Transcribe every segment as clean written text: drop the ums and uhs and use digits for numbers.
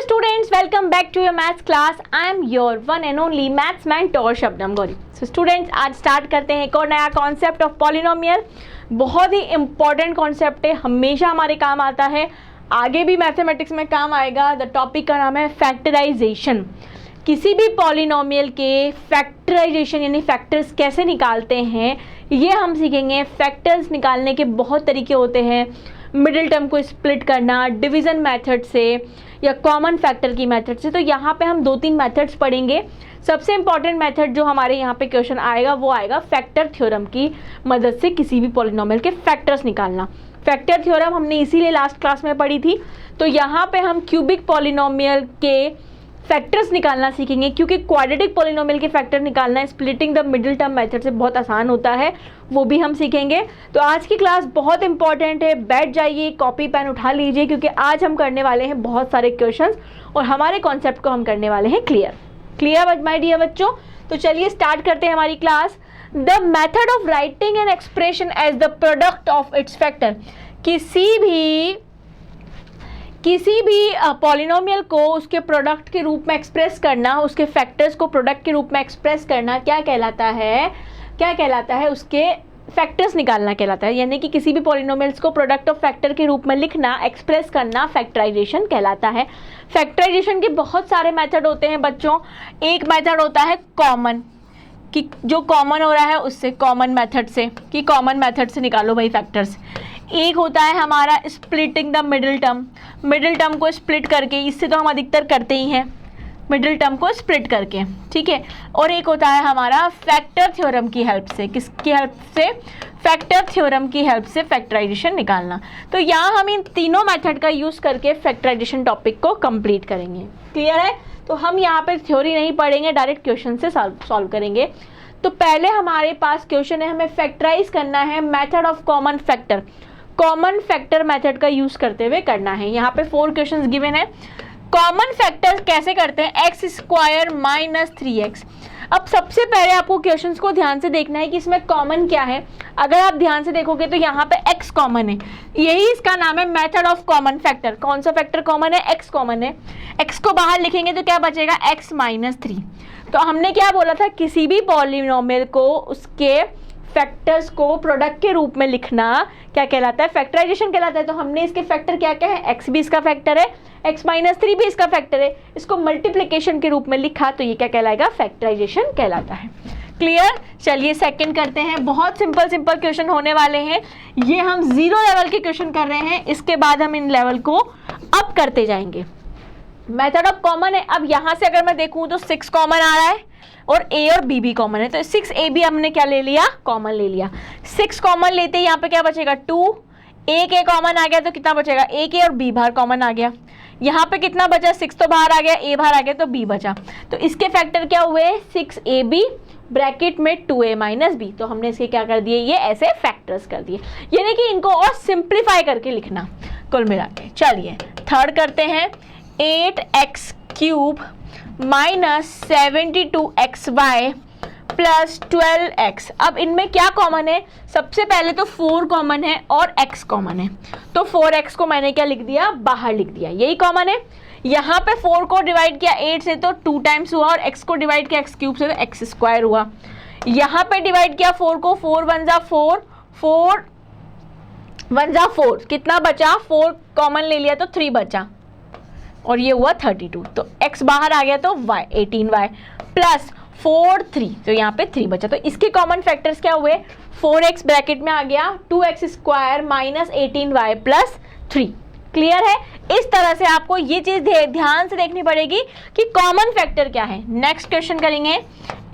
students, welcome back to your maths class. I am your one and only maths mentor Shabnam Gauri. So students, आज start करते हैं एक और नया कॉन्सेप्ट ऑफ पॉलिनोमियल. बहुत ही इंपॉर्टेंट कॉन्सेप्ट है, हमेशा हमारे काम आता है, आगे भी मैथमेटिक्स में काम आएगा. द टॉपिक का नाम है फैक्टराइजेशन. किसी भी पॉलिनोमियल के फैक्टराइजेशन यानी फैक्टर्स कैसे निकालते हैं ये हम सीखेंगे. फैक्टर्स निकालने के बहुत तरीके होते हैं. मिडिल टर्म को स्प्लिट करना डिवीज़न मेथड से या कॉमन फैक्टर की मेथड से. तो यहाँ पे हम 2-3 मेथड्स पढ़ेंगे. सबसे इंपॉर्टेंट मेथड जो हमारे यहाँ पे क्वेश्चन आएगा वो आएगा फैक्टर थ्योरम की मदद से किसी भी पॉलिनोमियल के फैक्टर्स निकालना. फैक्टर थ्योरम हमने इसीलिए लास्ट क्लास में पढ़ी थी. तो यहाँ पे हम क्यूबिक पॉलिनोमियल के फैक्टर्स निकालना सीखेंगे, क्योंकि क्वाड्रेटिक पॉलिनोमियल के फैक्टर निकालना splitting the middle term method से बहुत आसान होता है, वो भी हम सीखेंगे. तो आज की क्लास बहुत इंपॉर्टेंट है. बैठ जाइए, कॉपी पेन उठा लीजिए, क्योंकि आज हम करने वाले हैं बहुत सारे क्वेश्चंस और हमारे कॉन्सेप्ट को हम करने वाले हैं क्लियर माय डियर बच्चों. तो चलिए स्टार्ट करते हैं हमारी class. The method of writing an expression as the product of its factor. किसी भी पॉलिनोमियल को उसके प्रोडक्ट के रूप में एक्सप्रेस करना, उसके फैक्टर्स को प्रोडक्ट के रूप में एक्सप्रेस करना क्या कहलाता है? उसके फैक्टर्स निकालना कहलाता है. यानी कि किसी भी पॉलिनोमियल्स को प्रोडक्ट ऑफ फैक्टर के रूप में लिखना, एक्सप्रेस करना फैक्टराइजेशन कहलाता है. फैक्टराइजेशन के बहुत सारे मेथड होते हैं बच्चों. एक मेथड होता है कॉमन, कि जो कॉमन हो रहा है उससे कॉमन मेथड से निकालो भाई फैक्टर्स. एक होता है हमारा स्प्लिटिंग द मिडिल टर्म को स्प्लिट करके. इससे तो हम अधिकतर करते ही हैं, मिडिल टर्म को स्प्लिट करके, ठीक है. और एक होता है हमारा फैक्टर थ्योरम की हेल्प से. किसकी हेल्प से? फैक्टर थ्योरम की हेल्प से फैक्टराइजेशन निकालना. तो यहाँ हम इन तीनों मेथड का यूज़ करके फैक्टराइजेशन टॉपिक को कंप्लीट करेंगे. क्लियर है? तो हम यहाँ पे थ्योरी नहीं पढ़ेंगे, डायरेक्ट क्वेश्चन से सॉल्व करेंगे. तो पहले हमारे पास क्वेश्चन है, हमें फैक्टराइज करना है method of common factor method का यूज करते हुए करना है. यहाँ पे 4 क्वेश्चंस गिवन है. कॉमन फैक्टर कैसे करते हैं? x² minus 3x. अब सबसे पहले आपको क्वेश्चंस को ध्यान से देखना है कि इसमें कॉमन क्या है. अगर आप ध्यान से देखोगे तो यहाँ पे x कॉमन है, यही इसका नाम है मेथड ऑफ कॉमन फैक्टर. कौन सा फैक्टर कॉमन है? x कॉमन है. x को बाहर लिखेंगे तो क्या बचेगा? x minus 3. तो हमने क्या बोला था? किसी भी पॉलिनोमियल को उसके फैक्टर्स को प्रोडक्ट के रूप में लिखना क्या कहलाता है? फैक्टराइजेशन कहलाता है. तो हमने इसके फैक्टर क्या क्या है? x भी इसका फैक्टर है, x माइनस 3 भी इसका फैक्टर है. इसको मल्टीप्लिकेशन के रूप में लिखा तो ये क्या कहलाएगा? फैक्टराइजेशन कहलाता है. क्लियर? चलिए सेकंड करते हैं. बहुत सिंपल क्वेश्चन होने वाले हैं. ये हम 0 लेवल के क्वेश्चन कर रहे हैं, इसके बाद हम इन लेवल को अप करते जाएंगे. मेथड ऑफ कॉमन है. अब यहाँ से अगर मैं देखूँ तो 6 कॉमन आ रहा है और a और b भी कॉमन है. तो 6ab हमने क्या ले लिया? कॉमन ले लिया. 6 कॉमन लेते यहाँ पे क्या बचेगा? 2. a के कॉमन आ गया तो कितना बचेगा? a के और b बाहर कॉमन आ गया. यहाँ पे कितना बचा? 6 तो बाहर आ गया, a बाहर आ गया तो b बचा. तो इसके फैक्टर क्या हुए? 6ab ब्रैकेट में 2a माइनस b. तो हमने इसके क्या कर दिए? ये ऐसे फैक्टर्स कर दिए. यानी कि इनको और सिंप्लीफाई करके लिखना कुल मिला के. चलिए थर्ड करते हैं. 8x³ minus 72xy plus 12x. अब इनमें क्या कॉमन है? सबसे पहले तो 4 कॉमन है और x कॉमन है. तो 4x को मैंने क्या लिख दिया? बाहर लिख दिया. यही कॉमन है. यहाँ पे 4 को डिवाइड किया 8 से तो 2 टाइम्स हुआ, और x को डिवाइड किया x³ से तो x² हुआ. यहाँ पे डिवाइड किया 4 को, 4 1 जा 4, 4 1 जा 4, कितना बचा? 4 कॉमन ले लिया तो 3 बचा, और ये हुआ 32. तो x बाहर आ गया तो y 18y प्लस 4 3, तो यहाँ पे 3 बचा. तो इसके कॉमन फैक्टर्स क्या हुए? 4x ब्रैकेट में आ गया, 2x² minus 18y plus 3. Clear है? इस तरह से आपको ये चीज ध्यान से देखनी पड़ेगी कि कॉमन फैक्टर क्या है. नेक्स्ट क्वेश्चन करेंगे.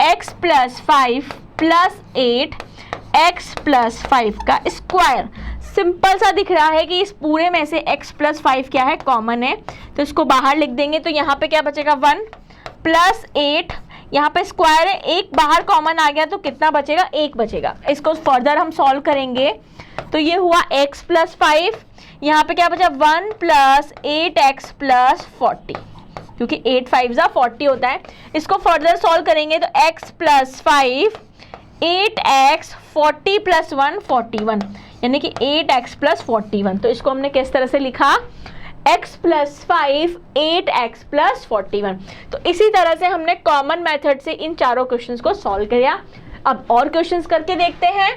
x plus 5 plus 8 x plus 5 का स्क्वायर. सिंपल सा दिख रहा है कि इस पूरे में से x प्लस 5 क्या है? कॉमन है. तो इसको बाहर लिख देंगे तो यहाँ पे क्या बचेगा? 1 प्लस 8, यहाँ पे स्क्वायर है, एक बाहर कॉमन आ गया तो कितना बचेगा? 1 बचेगा. इसको फर्दर हम सॉल्व करेंगे तो ये हुआ x प्लस 5, यहाँ पे क्या बचा? 1 प्लस 8x प्लस 40, क्योंकि 8 5 जा 40 होता है. इसको फर्दर सॉल्व करेंगे तो x प्लस 5 8x 40 प्लस 1 41, यानी कि 8x प्लस 41. तो इसको हमने किस तरह से लिखा? x plus 5 8x plus 41। तो इसी तरह से हमने कॉमन मेथड से इन चारों क्वेश्चंस को सॉल्व किया। अब और क्वेश्चंस करके देखते हैं।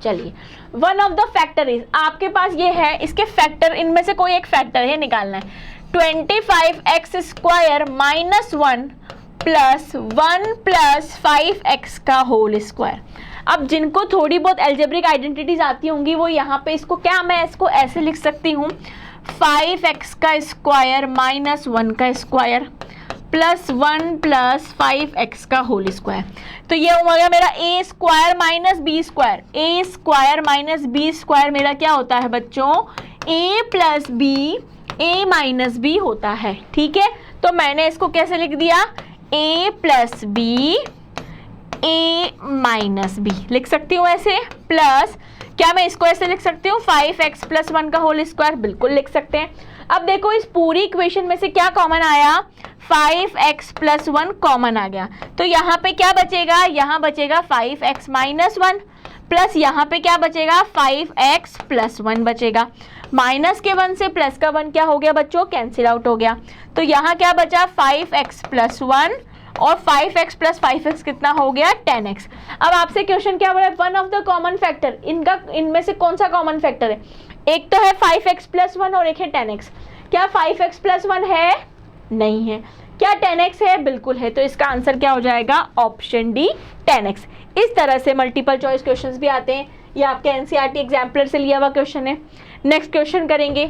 चलिए, one of the factor is, आपके पास ये है, इसके फैक्टर, इनमें से कोई एक फैक्टर है निकालना है। 25x square minus 1 plus 1 plus 5x का होल स्क्वायर। अब जिनको थोड़ी बहुत एल्जेब्रिक आइडेंटिटीज आती होंगी वो यहाँ पे इसको क्या, मैं इसको ऐसे लिख सकती हूँ 5x का स्क्वायर माइनस 1 का स्क्वायर प्लस 1 प्लस 5x का होल स्क्वायर। तो ये हो गया मेरा a square minus B square. a square minus B square मेरा क्या होता है बच्चों, a plus B a minus B होता है। ठीक है, तो मैंने इसको कैसे लिख दिया, a plus B a minus b लिख सकती हूँ ऐसे, प्लस क्या मैं इसको ऐसे लिख सकती हूँ 5x प्लस 1 का होल स्क्वायर, बिल्कुल लिख सकते हैं। अब देखो इस पूरी इक्वेशन में से क्या कॉमन आया, 5x प्लस 1 कॉमन आ गया। तो यहाँ पे क्या बचेगा, यहाँ बचेगा 5x माइनस 1 प्लस यहाँ पे क्या बचेगा 5x प्लस 1 बचेगा। माइनस के 1 से प्लस का 1 क्या हो गया बच्चों, कैंसिल आउट हो गया। तो यहाँ क्या बचा 5x प्लस 1 और 5x प्लस 5x कितना हो गया 10x। अब आपसे क्वेश्चन क्या बोला है, one of the common factor, इनमें से कौन सा कॉमन फैक्टर है, एक तो है 5x प्लस 1 और एक है 10x। क्या 5x प्लस 1 है, नहीं है। क्या 10x है, बिल्कुल है। तो इसका आंसर क्या हो जाएगा, ऑप्शन डी 10x। इस तरह से मल्टीपल चॉइस क्वेश्चंस भी आते हैं, ये आपके एनसीईआरटी एग्जाम्पलर से लिया हुआ क्वेश्चन है। नेक्स्ट क्वेश्चन करेंगे,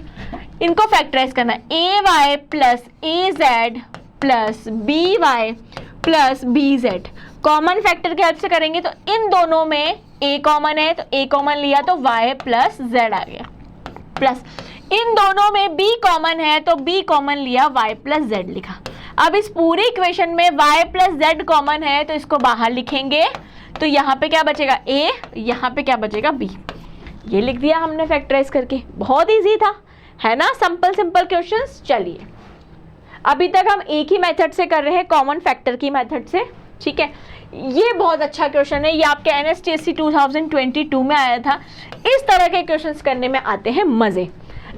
इनको फैक्टराइज करना है, ay plus az plus by plus bz common factor के हेल्प से करेंगे। तो इन दोनों में a कॉमन है तो a कॉमन लिया तो y प्लस z आ गया, प्लस इन दोनों में b कॉमन है तो b कॉमन लिया y प्लस z लिखा। अब इस पूरी इक्वेशन में y प्लस z कॉमन है तो इसको बाहर लिखेंगे, तो यहाँ पे क्या बचेगा a, यहाँ पे क्या बचेगा b। ये लिख दिया हमने फैक्टराइज करके, बहुत इजी था, है ना, सिंपल सिंपल क्वेश्चंस। चलिए, अभी तक हम एक ही मेथड से कर रहे हैं, कॉमन फैक्टर की मेथड से। ठीक है, ये बहुत अच्छा क्वेश्चन है, ये आपके एनएसटीएससी 2022 में आया था। इस तरह के क्वेश्चंस करने में आते हैं मजे।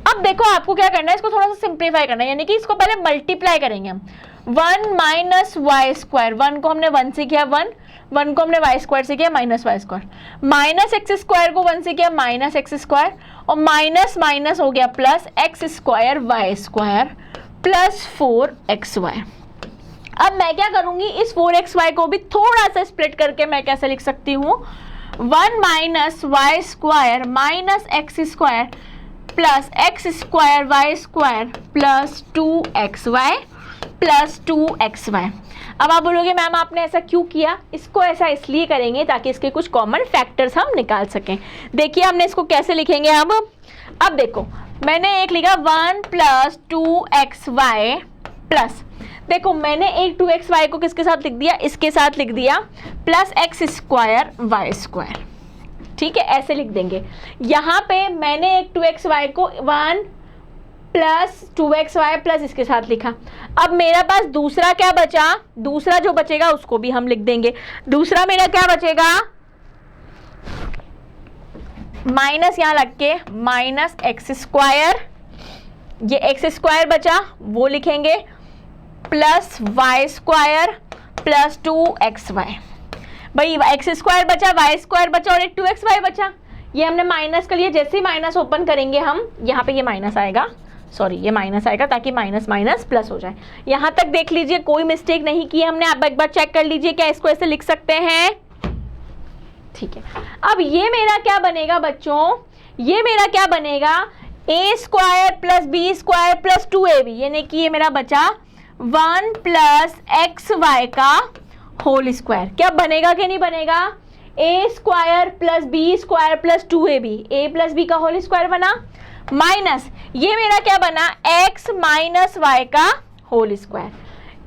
अब देखो आपको क्या करना है, इसको थोड़ा सा सिंप्लीफाई करना है, यानी कि इसको पहले मल्टीप्लाई करेंगे हम। 1 माइनस वाई स्क्वायर, 1 को हमने 1 से किया 1 को हमने वाई स्क्वायर से किया minus y square, minus x square को 1 से किया माइनस एक्स स्क्वायर, और माइनस माइनस हो गया plus x square y square plus 4xy। अब मैं क्या करूंगी, इस 4xy को भी थोड़ा सा स्प्लिट करके मैं कैसे लिख सकती हूँ, 1 minus y square minus x square plus x square y square plus 2xy plus 2xy। अब आप बोलोगे मैम आपने ऐसा क्यों किया, इसको ऐसा इसलिए करेंगे ताकि इसके कुछ कॉमन फैक्टर्स हम निकाल सकें। देखिए हमने इसको कैसे लिखेंगे। अब देखो मैंने एक लिखा 1 प्लस 2xy प्लस, देखो मैंने एक 2xy को किसके साथ लिख दिया, इसके साथ लिख दिया, plus x square y square. ठीक है, ऐसे लिख देंगे। यहाँ पे मैंने एक 2xy को 1 प्लस 2xy प्लस इसके साथ लिखा। अब मेरा पास दूसरा क्या बचा, दूसरा जो बचेगा उसको भी हम लिख देंगे। दूसरा मेरा क्या बचेगा, माइनस यहाँ लग के माइनस एक्स स्क्वायर, ये एक्स स्क्वायर बचा वो लिखेंगे, plus y square plus 2xy। भाई एक्स स्क्वायर बचा, वाई स्क्वायर बचा और एक 2xy बचा, ये हमने माइनस कर लिया। जैसे ही माइनस ओपन करेंगे हम, यहाँ पे ये माइनस आएगा, सॉरी ये माइनस आएगा ताकि माइनस माइनस प्लस हो जाए। यहाँ तक देख लीजिए कोई मिस्टेक नहीं की हमने। आप एक बार चेक कर लीजिए क्या इसको ऐसे लिख सकते हैं। ठीक है, अब ये मेरा क्या बनेगा बच्चों, ये मेरा क्या बनेगा, a square plus B square plus 2ab, यानी कि ये मेरा बचा 1 प्लस एक्स वाई का होल स्क्वायर। क्या बनेगा कि नहीं बनेगा, a square plus B square plus 2ab, a plus b का होल स्क्वायर बना, माइनस ये मेरा क्या बना x माइनस वाई का होल स्क्वायर,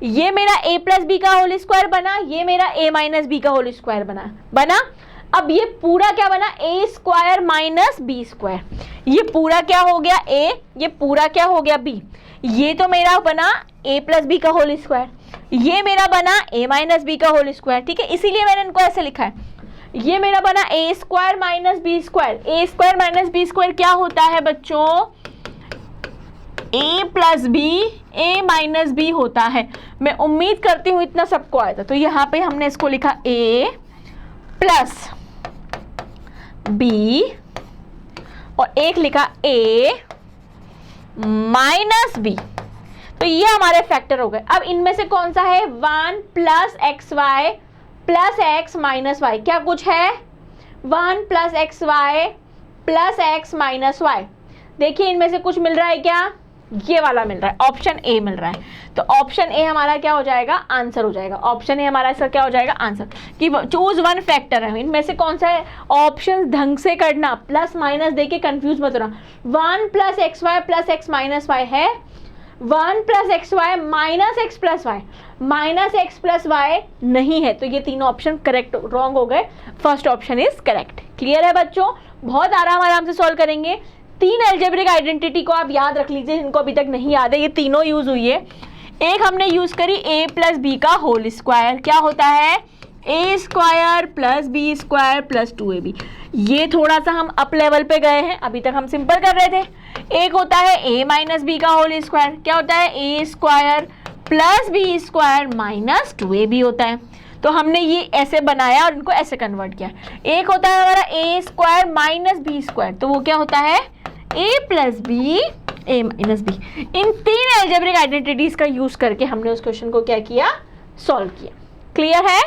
ये मेरा a प्लस बी का होल स्क्वायर बना, ये मेरा a माइनस बी का होल स्क्वायर बना। अब ये पूरा क्या बना, a square minus B square, ये पूरा क्या हो गया a, ये पूरा क्या हो गया b, ये तो मेरा बना a प्लस बी का होल स्क्वायर, ये मेरा बना a माइनस बी का होल स्क्वायर। ठीक है, इसीलिए मैंने इनको ऐसे लिखा है। ये मेरा बना a square minus B square, a square minus B square क्या होता है बच्चों, a plus B a minus B होता है। मैं उम्मीद करती हूँ इतना सबको आया था। तो यहाँ पे हमने इसको लिखा a प्लस बी और एक लिखा a माइनस बी। तो ये हमारे फैक्टर हो गए। अब इनमें से कौन सा है? 1 plus x y plus x minus y. क्या कुछ है? 1 plus x y plus x minus y. देखिए इनमें से कुछ मिल रहा है क्या? ये वाला मिल रहा है, ऑप्शन ए मिल रहा है। तो ऑप्शन ए हमारा क्या हो जाएगा? आंसर हो जाएगा। ऑप्शन ए हमारा इसका क्या हो जाएगा? आंसर। कि चूज वन फैक्टर है, इनमें से कौन सा है? ऑप्शन ढंग से करना, प्लस माइनस देके कंफ्यूज मत होना। 1 plus x y plus x minus y है, 1 plus x y minus x plus y, minus x plus y नहीं है। तो ये तीनों ऑप्शन करेक्ट रॉन्ग हो गए। First option is correct. Clear है बच्चों? बहुत आराम से सॉल्व करेंगे। 3 अलजेब्रिक आइडेंटिटी को आप याद रख लीजिए, जिनको अभी तक नहीं याद है। ये तीनों यूज हुई है। एक हमने यूज करी a प्लस बी का होल स्क्वायर। क्या होता है? a square plus B square plus 2ab। ये थोड़ा सा हम अप लेवल पे गए हैं, अभी तक हम सिंपल कर रहे थे। एक होता है a माइनस बी का होल स्क्वायर। क्या होता है? a square plus B square minus 2ab होता है। तो हमने ये ऐसे बनाया और इनको ऐसे कन्वर्ट किया। एक होता है हमारा a square minus B square. तो वो क्या होता है? a plus B a minus b. इन 3 अलजेब्रिक आइडेंटिटीज का यूज करके हमने उस क्वेश्चन को क्या किया? सॉल्व किया। क्लियर है?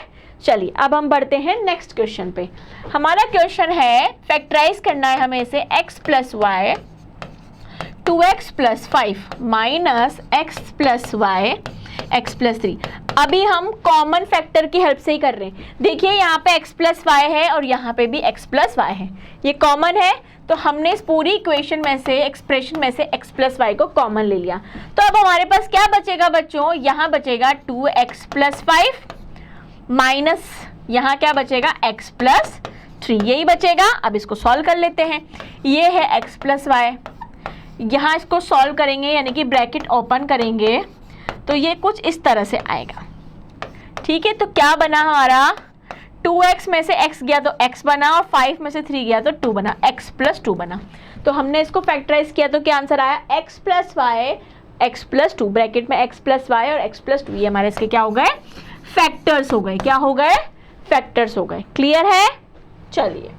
चलिए अब हम बढ़ते हैं नेक्स्ट क्वेश्चन पे। हमारा क्वेश्चन है, फैक्टराइज करना है हमें इसे x plus y 2x plus 5 minus x plus y x plus 3। अभी हम कॉमन फैक्टर की हेल्प से ही कर रहे हैं। देखिए यहाँ पे x प्लस वाई है और यहाँ पे भी x प्लस वाई है, ये कॉमन है। तो हमने इस पूरी इक्वेशन में से, एक्सप्रेशन में से x प्लस वाई को कॉमन ले लिया। तो अब हमारे पास क्या बचेगा बच्चों? यहाँ बचेगा 2x प्लस 5 माइनस यहाँ क्या बचेगा? x प्लस 3, यही बचेगा। अब इसको सॉल्व कर लेते हैं। ये है x प्लस वाई, यहाँ इसको सॉल्व करेंगे यानी कि ब्रैकेट ओपन करेंगे तो ये कुछ इस तरह से आएगा। ठीक है, तो क्या बना हमारा? 2x में से x गया तो x बना और 5 में से 3 गया तो 2 बना, x प्लस 2 बना। तो हमने इसको फैक्टराइज किया तो क्या आंसर आया? x plus y x plus 2, bracket में x प्लस वाई और x प्लस 2, ये हमारे इसके क्या हो गए? फैक्टर्स हो गए। क्या हो गए? फैक्टर्स हो गए। क्लियर है? चलिए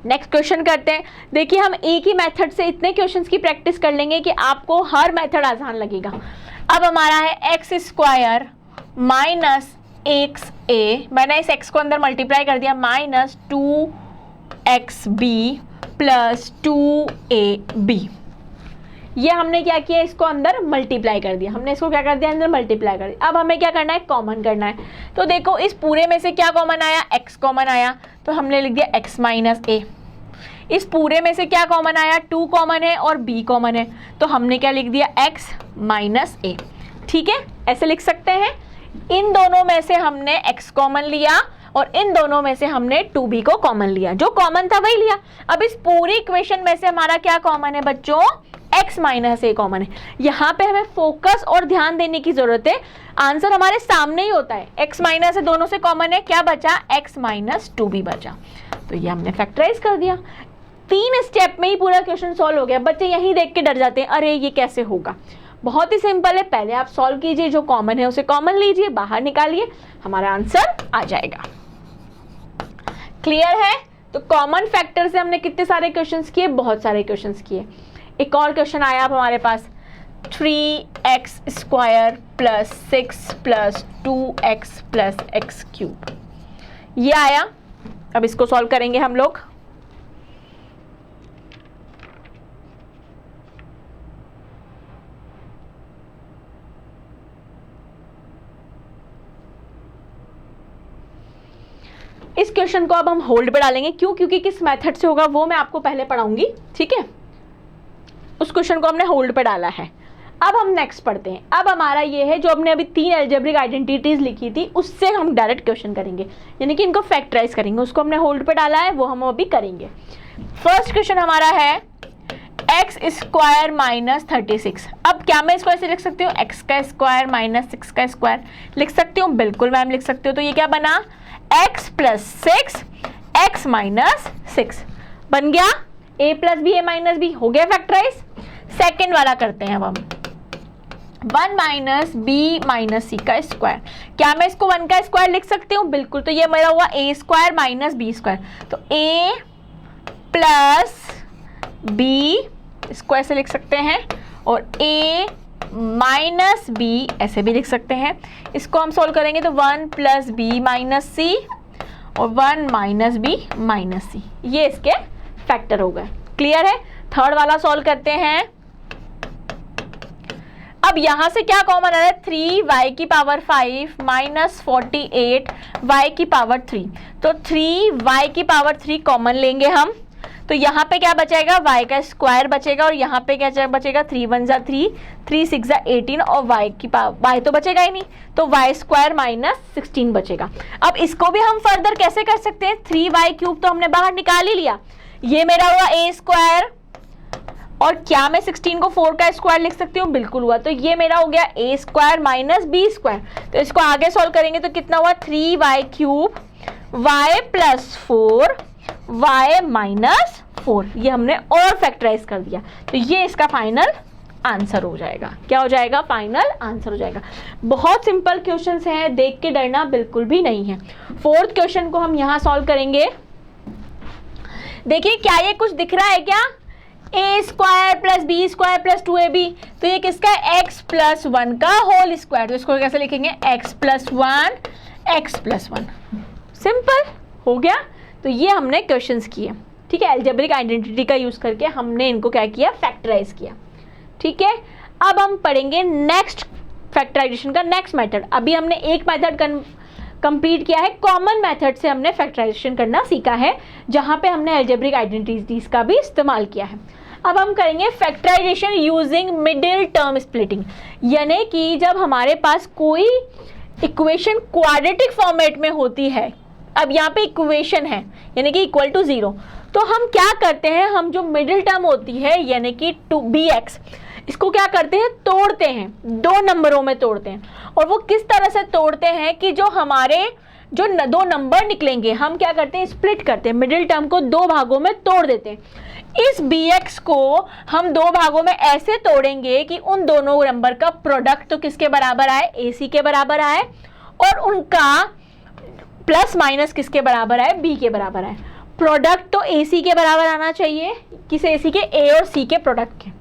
नेक्स्ट क्वेश्चन करते हैं। देखिए हम एक ही मेथड से इतने क्वेश्चंस की प्रैक्टिस कर लेंगे कि आपको हर मेथड आसान लगेगा। अब हमारा है एक्स स्क्वायर माइनस एक्स ए, मैंने इस x को अंदर मल्टीप्लाई कर दिया, माइनस 2xb प्लस 2ab। ये हमने क्या किया? इसको अंदर मल्टीप्लाई कर दिया। हमने इसको क्या कर दिया? अंदर मल्टीप्लाई कर दिया। अब हमें क्या करना है? कॉमन करना है। तो देखो इस पूरे में से क्या कॉमन आया? x कॉमन आया, तो हमने लिख दिया x माइनस ए। इस पूरे में से क्या कॉमन आया? 2 कॉमन है और b कॉमन है, तो हमने क्या लिख दिया? x माइनस ए। ठीक है, ऐसे लिख सकते हैं। इन दोनों में से हमने x कॉमन लिया और इन दोनों में से हमने 2b को कॉमन लिया, जो कॉमन था वही लिया। अब इस पूरी इक्वेशन में से हमारा क्या कॉमन है बच्चों? x माइनस ए कॉमन है। यहाँ पे हमें फोकस और ध्यान देने की जरूरत है। आंसर हमारे सामने ही होता है, x माइनस ए दोनों से कॉमन है, क्या बचा? x माइनस 2b बचा। तो ये हमने फैक्टराइज कर दिया। 3 स्टेप में ही पूरा क्वेश्चन सॉल्व हो गया। बच्चे यहीं देख के डर जाते हैं, अरे ये कैसे होगा? बहुत ही सिंपल है। पहले आप सॉल्व कीजिए, जो कॉमन है उसे कॉमन लीजिए, बाहर निकालिए, हमारा आंसर आ जाएगा। क्लियर है? तो कॉमन फैक्टर से हमने कितने सारे क्वेश्चंस किए? बहुत सारे क्वेश्चंस किए। एक और क्वेश्चन आया अब हमारे पास, 3x square plus 6 plus 2x plus x cube, ये आया। अब इसको सॉल्व करेंगे हम लोग। इस क्वेश्चन को अब हम होल्ड पे डालेंगे। क्यों? क्योंकि किस मेथड से होगा वो मैं आपको पहले पढ़ाऊंगी। ठीक है, उस क्वेश्चन को हमने होल्ड पे डाला है। अब हम नेक्स्ट पढ़ते हैं। अब हमारा ये है, जो हमने अभी 3 अलजेब्रिक आइडेंटिटीज लिखी थी उससे हम डायरेक्ट क्वेश्चन करेंगे, यानी कि इनको फैक्टराइज करेंगे। उसको हमने होल्ड पे डाला है, वो हम अभी करेंगे। फर्स्ट क्वेश्चन हमारा है एक्स स्क्वायर माइनस 36। अब क्या मैं इसको ऐसे लिख सकती हूँ? एक्स का स्क्वायर माइनस 6 का स्क्वायर लिख सकती हूँ? बिल्कुल मैम लिख सकती हूँ। तो ये क्या बना? x प्लस 6 x माइनस 6 बन गया। a plus b a minus b हो गया फैक्टराइज। सेकेंड वाला करते हैं अब हम 1 माइनस बी माइनस सी का स्क्वायर। क्या मैं इसको 1 का स्क्वायर लिख सकती हूँ? बिल्कुल। तो ये मेरा हुआ ए स्क्वायर माइनस बी स्क्वायर, तो ए प्लस बी स्क्वायर से लिख सकते हैं, और ए माइनस बी ऐसे भी लिख सकते हैं। इसको हम सोल्व करेंगे तो 1 प्लस बी माइनस सी और 1 माइनस बी माइनस सी, ये इसके फैक्टर हो गए। क्लियर है? थर्ड वाला सॉल्व करते हैं। अब यहां से क्या कॉमन आ रहा है? 3y की पावर 5 माइनस 48 y की पावर 3, तो 3y की पावर 3 कॉमन लेंगे हम, तो यहाँ पे क्या बचेगा? y का स्क्वायर बचेगा, और यहाँ पे क्या बचेगा? 3 1 जा 3, 3 6 जा 18, और y की पावर y तो बचेगा ही नहीं, तो y स्क्वायर माइनस 16 बचेगा। अब इसको भी हम फर्दर कैसे कर सकते हैं? 3y क्यूब तो हमने बाहर निकाल ही लिया, ये मेरा हुआ a स्क्वायर, और क्या मैं 16 को 4 का स्क्वायर लिख सकती हूँ? बिल्कुल हुआ। तो ये मेरा हो गया a square minus B square. तो इसको आगे सॉल्व करेंगे तो कितना हुआ? 3y cube y plus 4 y minus 4, ये हमने और फैक्टराइज कर दिया, तो ये इसका फाइनल आंसर हो जाएगा। क्या हो जाएगा? फाइनल आंसर हो जाएगा। बहुत सिंपल क्वेश्चंस हैं, देख के डरना बिल्कुल भी नहीं है। फोर्थ क्वेश्चन को हम यहाँ सॉल्व करेंगे। देखिए क्या ये कुछ दिख रहा है क्या? A square plus B square plus 2ab, तो ये किसका है? x प्लस 1 का होल स्क्वायर। तो इसको कैसे लिखेंगे? x plus 1 x plus 1। Simple हो गया। तो ये हमने क्वेश्चंस किए, ठीक है। अलजेब्रिक आइडेंटिटी का यूज करके हमने इनको क्या किया? फैक्टराइज किया, ठीक है। अब हम पढ़ेंगे नेक्स्ट फैक्टराइजेशन का नेक्स्ट मेथड। अभी हमने एक मेथड कंप्लीट किया है, कॉमन मेथड से हमने फैक्टराइजेशन करना सीखा है, जहां पे हमने अलजेब्रिक आइडेंटिटीज का भी इस्तेमाल किया है। अब हम करेंगे factorisation using middle term splitting, यानी कि जब हमारे पास कोई इक्वेशन क्वाड्रेटिक फॉर्मेट में होती है। अब यहाँ पे इक्वेशन है यानी कि इक्वल टू 0, तो हम क्या करते हैं? हम जो मिडिल टर्म होती है यानी कि 2bx, इसको क्या करते हैं? तोड़ते हैं, 2 नंबरों में तोड़ते हैं। और वो किस तरह से तोड़ते हैं कि जो हमारे जो 2 नंबर निकलेंगे, हम क्या करते हैं? स्प्लिट करते हैं, मिडिल टर्म को 2 भागों में तोड़ देते हैं। इस bx को हम 2 भागों में ऐसे तोड़ेंगे कि उन दोनों नंबर का प्रोडक्ट तो किसके बराबर आए? ac के बराबर आए, और उनका प्लस माइनस किसके बराबर आए? b के बराबर आए। प्रोडक्ट तो ac के बराबर आना चाहिए, किस ac के? a और c के प्रोडक्ट के।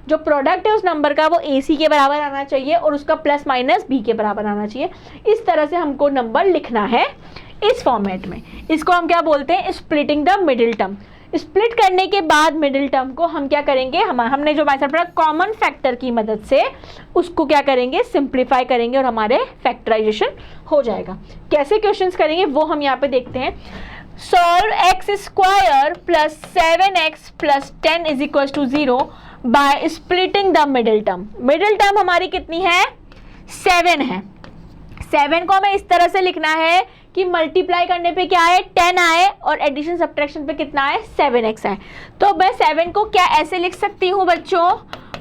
जो प्रोडक्ट है उस नंबर का वो ac के बराबर आना चाहिए, और उसका प्लस माइनस b के बराबर आना चाहिए। इस तरह से हमको नंबर लिखना है इस फॉर्मेट में। इसको हम क्या बोलते हैं? Splitting the middle term. Split करने के बाद मिडिल टर्म को हम क्या करेंगे? हमने जो मेथड पढ़ा कॉमन फैक्टर की मदद से उसको क्या करेंगे? सिंप्लीफाई करेंगे, और हमारे फैक्टराइजेशन हो जाएगा। कैसे क्वेश्चंस करेंगे वो हम यहाँ पे देखते हैं। Solve x square plus 7x plus 10 is equal to 0 by splitting the middle term. Middle term हमारी कितनी है? 7 है। 7 को हमें इस तरह से लिखना है कि मल्टीप्लाई करने पे क्या आए? 10 आए, और एडिशन सब्ट्रैक्शन पे कितना आए? 7x आए। तो मैं 7 को क्या ऐसे लिख सकती हूँ बच्चों?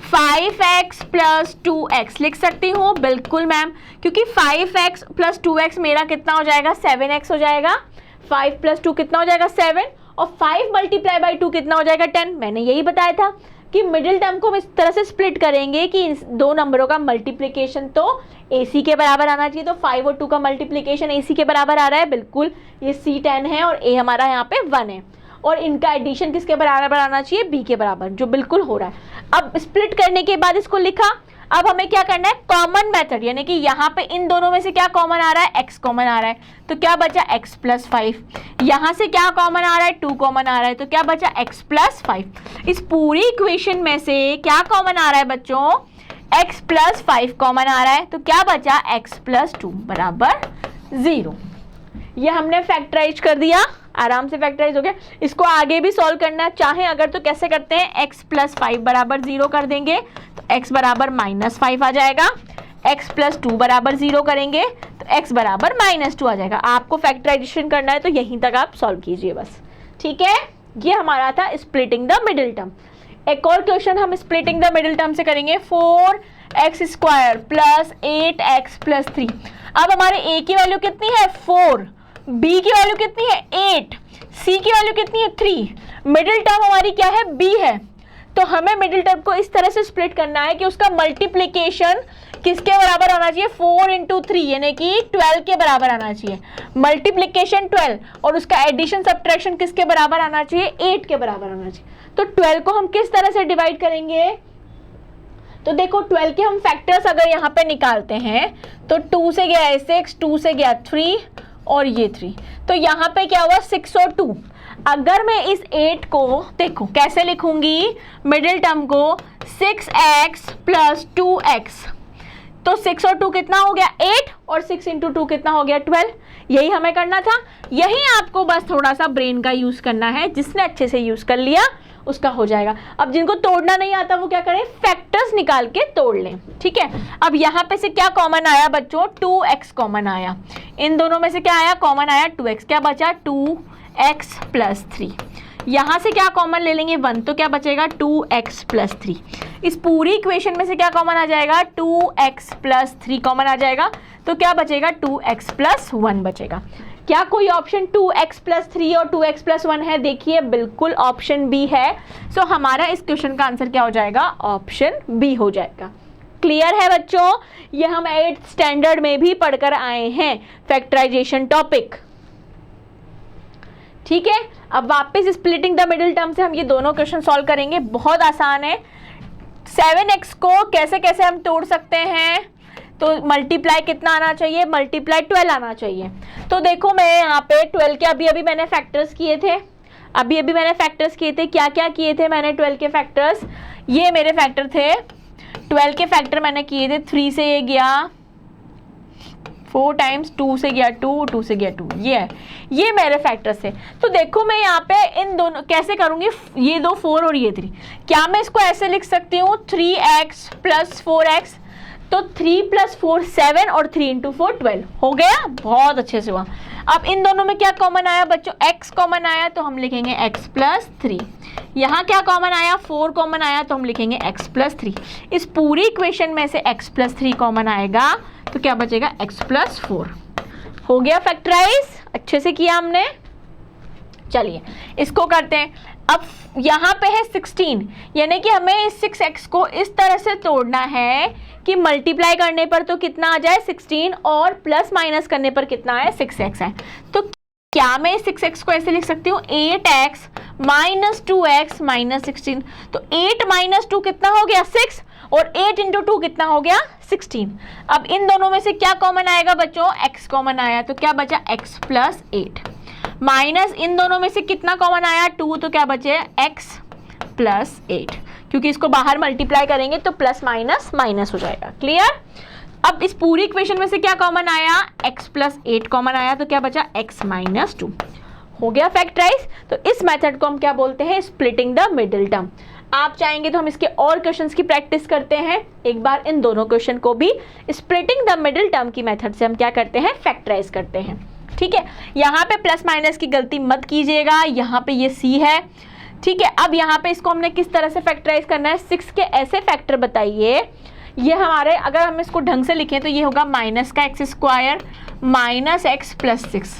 5x प्लस 2x लिख सकती हूँ। बिल्कुल मैम, क्योंकि 5x प्लस 2x मेरा कितना हो जाएगा? 7x हो जाएगा। 5 प्लस 2 कितना हो जाएगा? 7, और 5 मल्टीप्लाई बाई 2 कितना हो जाएगा? 10। मैंने यही बताया था कि मिडिल टर्म को हम इस तरह से स्प्लिट करेंगे कि इन 2 नंबरों का मल्टीप्लिकेशन तो AC के बराबर आना चाहिए। तो 5 और 2 का मल्टीप्लिकेशन AC के बराबर आ रहा है, बिल्कुल। ये C 10 है और A हमारा यहाँ पे 1 है, और इनका एडिशन किसके बराबर आना चाहिए? B के बराबर, जो बिल्कुल हो रहा है। अब स्प्लिट करने के बाद इसको लिखा। अब हमें क्या करना है? कॉमन मेथड, यानी कि यहाँ पे इन दोनों में से क्या कॉमन आ रहा है? x कॉमन आ रहा है, तो क्या बचा? x plus 5। यहाँ से क्या कॉमन आ रहा है? 2 कॉमन आ रहा है, तो क्या बचा? x plus 5। इस पूरी इक्वेशन में से क्या कॉमन आ रहा है बच्चों? x प्लस 5 कॉमन आ रहा है, तो क्या बचा? x प्लस 2 बराबर 0। ये हमने फैक्टराइज कर दिया, आराम से फैक्टराइज हो गया। इसको आगे भी सॉल्व करना चाहें अगर तो कैसे करते हैं? x प्लस 5 बराबर 0 कर देंगे, तो x बराबर माइनस 5 आ जाएगा। x प्लस 2 बराबर 0 करेंगे तो x बराबर माइनस 2 आ जाएगा। आपको फैक्टराइजेशन करना है तो यहीं तक आप सॉल्व कीजिए बस, ठीक है। ये हमारा था स्प्लिटिंग द मिडिल टर्म। एक और क्वेश्चन हम स्प्लिटिंग द मिडिल टर्म से करेंगे। 4x square plus 8x plus 3। अब हमारे a की वैल्यू कितनी है? 4, b की वैल्यू कितनी है? 8, c की वैल्यू कितनी है? 3। मिडिल टर्म हमारी क्या है? b है, तो हमें मिडिल टर्म को इस तरह से स्प्लिट करना है कि उसका मल्टीप्लीकेशन किसके बराबर आना चाहिए, 4 इंटू 3 यानी कि 12 के बराबर आना चाहिए, मल्टीप्लीकेशन 12, और उसका एडिशन सब्ट्रैक्शन किसके बराबर आना चाहिए, 8 के बराबर आना चाहिए। तो 12 को हम किस तरह से डिवाइड करेंगे, तो देखो 12 के हम फैक्टर्स अगर यहाँ पे निकालते हैं तो 2 से गया 6, 2 से गया 3 और ये 3, तो यहाँ पे क्या हुआ 6 और 2। अगर मैं इस 8 को देखो कैसे लिखूंगी, मिडिल टर्म को 6x प्लस 2x, तो 6 और 2 कितना हो गया 8, और 6 इंटू 2 कितना हो गया 12। यही हमें करना था, यही आपको बस थोड़ा सा ब्रेन का यूज करना है, जिसने अच्छे से यूज कर लिया उसका हो जाएगा। अब जिनको तोड़ना नहीं आता वो क्या करें, फैक्टर्स निकाल के तोड़ लें, ठीक है। अब यहाँ पे से क्या कॉमन आया बच्चों, 2x कॉमन आया, इन दोनों में से क्या आया, कॉमन आया 2x, क्या बचा 2x प्लस 3। यहाँ से क्या कॉमन ले लेंगे 1, तो क्या बचेगा 2x प्लस 3। इस पूरी इक्वेशन में से क्या कॉमन आ जाएगा, 2x प्लस 3 कॉमन आ जाएगा, तो क्या बचेगा 2x प्लस 1 बचेगा। क्या कोई ऑप्शन 2x प्लस 3 और 2x प्लस 1 है, देखिए बिल्कुल ऑप्शन बी है। सो हमारा इस क्वेश्चन का आंसर क्या हो जाएगा, ऑप्शन बी हो जाएगा। क्लियर है बच्चों, ये हम 8th स्टैंडर्ड में भी पढ़कर आए हैं फैक्टराइजेशन टॉपिक, ठीक है। अब वापस स्प्लिटिंग द मिडिल टर्म से हम ये दोनों क्वेश्चन सॉल्व करेंगे, बहुत आसान है। 7x को कैसे कैसे हम तोड़ सकते हैं, तो मल्टीप्लाई कितना आना चाहिए, मल्टीप्लाई 12 आना चाहिए। तो देखो मैं यहाँ पे 12 के अभी मैंने फैक्टर्स किए थे, मैंने फैक्टर्स किए थे, क्या क्या किए थे मैंने 12 के फैक्टर्स, ये मेरे फैक्टर थे 12 के फैक्टर मैंने किए थे, 3 से ये गया 4 टाइम्स, 2 से गया 2, 2 से गया 2, ये मेरे फैक्टर्स थे। तो देखो मैं यहाँ पे इन दोनों कैसे करूँगी, ये दो 4 और ये 3, क्या मैं इसको ऐसे लिख सकती हूँ 3x प्लस 4x, तो 3 प्लस 4 7 और 3 इंटू 4 12 हो गया, बहुत अच्छे से हुआ। अब इन दोनों में क्या कॉमन आया बच्चों, x कॉमन आया, तो हम लिखेंगे x प्लस 3। यहाँ क्या कॉमन आया, 4 कॉमन आया, तो हम लिखेंगे x प्लस 3। इस पूरी इक्वेशन में से x प्लस 3 कॉमन आएगा, तो क्या बचेगा x प्लस 4। हो गया फैक्टराइज, अच्छे से किया हमने। चलिए इसको करते हैं। अब यहाँ पे है 16, यानी कि हमें इस 6x को इस तरह से तोड़ना है कि मल्टीप्लाई करने पर तो कितना आ जाए 16, और प्लस माइनस करने पर कितना आए 6x है। तो क्या मैं 6x को ऐसे लिख सकती हूँ 8x माइनस 2x माइनस 16, तो 8 माइनस 2 कितना हो गया 6, और 8 इंटू 2 कितना हो गया 16। अब इन दोनों में से क्या कॉमन आएगा बच्चों, x कॉमन आया, तो क्या बचा x प्लस 8, माइनस इन दोनों में से कितना कॉमन आया 2, तो क्या बचे x प्लस 8, क्योंकि इसको बाहर मल्टीप्लाई करेंगे तो प्लस माइनस माइनस हो जाएगा। क्लियर। अब इस पूरी इक्वेशन में से क्या कॉमन आया, x प्लस 8 कॉमन आया, तो क्या बचा x माइनस 2। हो गया फैक्टराइज। तो इस मेथड को हम क्या बोलते हैं, स्प्लिटिंग द मिडिल टर्म। आप चाहेंगे तो हम इसके और क्वेश्चंस की प्रैक्टिस करते हैं, एक बार इन दोनों क्वेश्चन को भी स्प्लिटिंग द मिडिल टर्म की मेथड से हम क्या करते हैं, फैक्टराइज करते हैं, ठीक है। यहाँ पे प्लस माइनस की गलती मत कीजिएगा, यहाँ पे ये c है, ठीक है। अब यहाँ पे इसको हमने किस तरह से फैक्टराइज करना है, 6 के ऐसे फैक्टर बताइए, ये हमारे अगर हम इसको ढंग से लिखें तो ये होगा माइनस का x square minus x plus 6,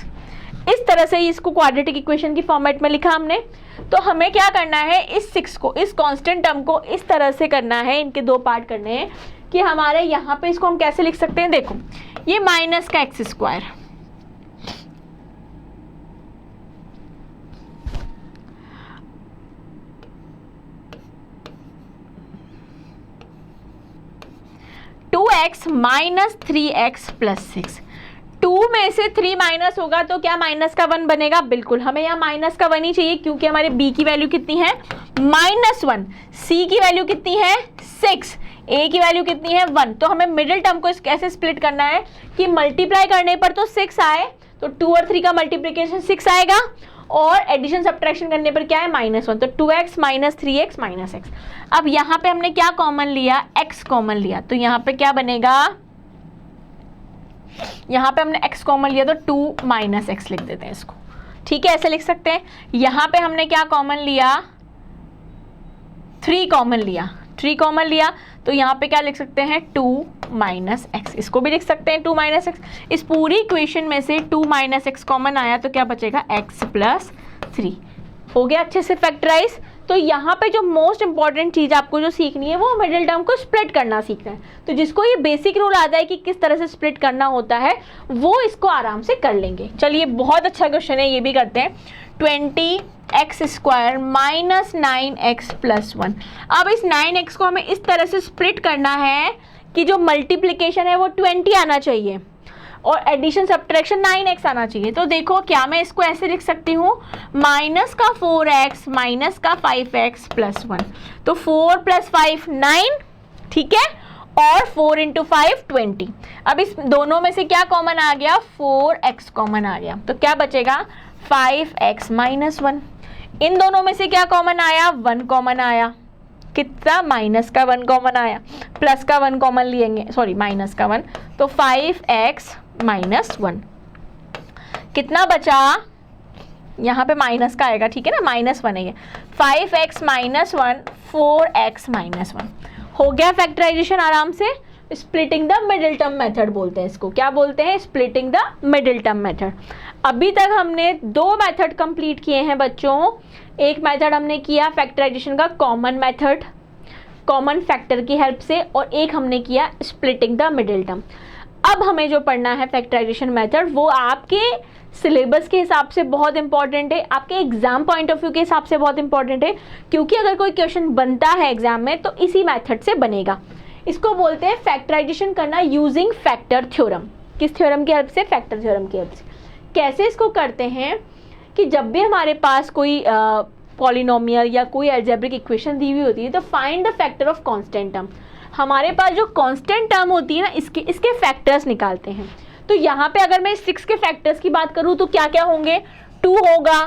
इस तरह से इसको क्वाड्रेटिक इक्वेशन की फॉर्मेट में लिखा हमने। तो हमें क्या करना है, इस 6 को, इस कांस्टेंट टर्म को इस तरह से करना है, इनके दो पार्ट करने हैं कि हमारे यहाँ पे इसको हम कैसे लिख सकते हैं, देखो ये माइनस का x square, two x minus 3x plus 6, 2 में से 3 माइनस होगा तो क्या माइनस का 1 बनेगा, बिल्कुल हमें यहाँ माइनस का 1 ही चाहिए, क्योंकि हमारे b की वैल्यू कितनी है -1, c की वैल्यू कितनी है 6, a की वैल्यू कितनी है 1। तो हमें मिडिल टर्म को कैसे स्प्लिट करना है कि मल्टीप्लाई करने पर तो 6 आए, तो 2 और 3 का मल्टीप्लीकेशन 6 आएगा, और एडिशन सब्ट्रैक्शन करने पर क्या है -1, तो 2x minus 3x minus x। अब यहाँ पे हमने क्या कॉमन लिया, x कॉमन लिया, तो यहाँ पे क्या बनेगा, यहाँ पे हमने x कॉमन लिया तो 2 माइनस x लिख देते हैं इसको, ठीक है, ऐसे लिख सकते हैं। यहाँ पे हमने क्या कॉमन लिया, 3 कॉमन लिया, 3 कॉमन लिया, तो यहाँ पे क्या लिख सकते हैं 2 माइनस एक्स, इसको भी लिख सकते हैं 2 माइनस एक्स। इस पूरी इक्वेशन में से 2 माइनस एक्स कॉमन आया तो क्या बचेगा x प्लस 3। हो गया अच्छे से फैक्टराइज। तो यहाँ पे जो मोस्ट इंपॉर्टेंट चीज़ आपको जो सीखनी है वो मिडिल टर्म को स्प्लिट करना सीखना है। तो जिसको ये बेसिक रूल आता है कि किस तरह से स्प्लिट करना होता है वो इसको आराम से कर लेंगे। चलिए बहुत अच्छा क्वेश्चन है, ये भी करते हैं। 20x² minus 9x plus 1। अब इस 9x को हमें इस तरह से स्प्लिट करना है कि जो मल्टीप्लिकेशन है वो 20 आना चाहिए और एडिशन सब्ट्रैक्शन 9x आना चाहिए। तो देखो क्या मैं इसको ऐसे लिख सकती हूँ, माइनस का 4x माइनस का 5x प्लस 1। तो 4 + 5 9, ठीक है, और 4 × 5 20। अब इस दोनों में से क्या कॉमन आ गया, 4x कॉमन आ गया। तो क्या बचेगा, 5x माइनस 1। इन दोनों में से क्या कॉमन आया, 1 कॉमन आया। कितना, माइनस का 1 कॉमन आया, प्लस का 1 कॉमन लेंगे, सॉरी माइनस का 1। तो 5x माइनस 1 कितना बचा, यहाँ पे माइनस का आएगा, ठीक है ना, -1 है ये। 5x माइनस 1 4x माइनस 1 हो गया फैक्टराइजेशन आराम से। Splitting the middle term method बोलते हैं इसको। क्या बोलते हैं, splitting the middle term method. अभी तक हमने 2 मेथड कंप्लीट किए हैं बच्चों। एक मेथड हमने किया फैक्टराइजेशन का कॉमन मेथड, कॉमन फैक्टर की हेल्प से, और एक हमने किया स्प्लिटिंग द मिडिल टर्म। अब हमें जो पढ़ना है फैक्टराइजेशन मेथड वो आपके सिलेबस के हिसाब से बहुत इंपॉर्टेंट है, आपके एग्जाम पॉइंट ऑफ व्यू के हिसाब से बहुत इंपॉर्टेंट है, क्योंकि अगर कोई क्वेश्चन बनता है एग्जाम में तो इसी मेथड से बनेगा। इसको बोलते हैं फैक्टराइजेशन करना यूजिंग फैक्टर थ्योरम। किस थ्योरम की हेल्प से, फैक्टर थ्योरम की हेल्प से। कैसे इसको करते हैं कि जब भी हमारे पास कोई पॉलिनोमियल या कोई अलजेब्रिक इक्वेशन दी हुई होती है तो find the factor of constant term. हमारे पास जो कांस्टेंट टर्म होती है ना, इसके फैक्टर्स निकालते हैं। तो यहाँ पे अगर मैं 6 के फैक्टर्स की बात करूँ तो क्या क्या होंगे, 2 होगा,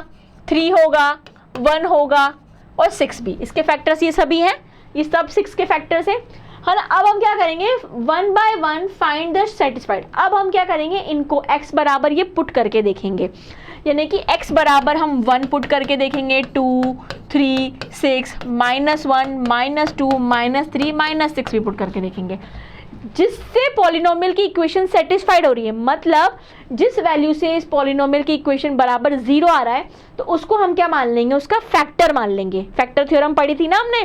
3 होगा, 1 होगा और 6 भी। इसके फैक्टर्स ये सभी हैं, ये सब 6 के फैक्टर्स हैं, है ना। अब हम क्या करेंगे, 1 बाय 1 फाइंड द सेटिस्फाइड। अब हम क्या करेंगे, इनको x बराबर ये पुट करके देखेंगे, यानी कि x बराबर हम 1 पुट करके देखेंगे, 2 3 6 -1 -2 -3 -6 भी पुट करके देखेंगे, जिससे पॉलिनोमियल की इक्वेशन सेटिस्फाइड हो रही है। मतलब जिस वैल्यू से इस पॉलिनोमियल की इक्वेशन बराबर 0 आ रहा है तो उसको हम क्या मान लेंगे, उसका फैक्टर मान लेंगे। फैक्टर थ्योरम पढ़ी थी ना हमने।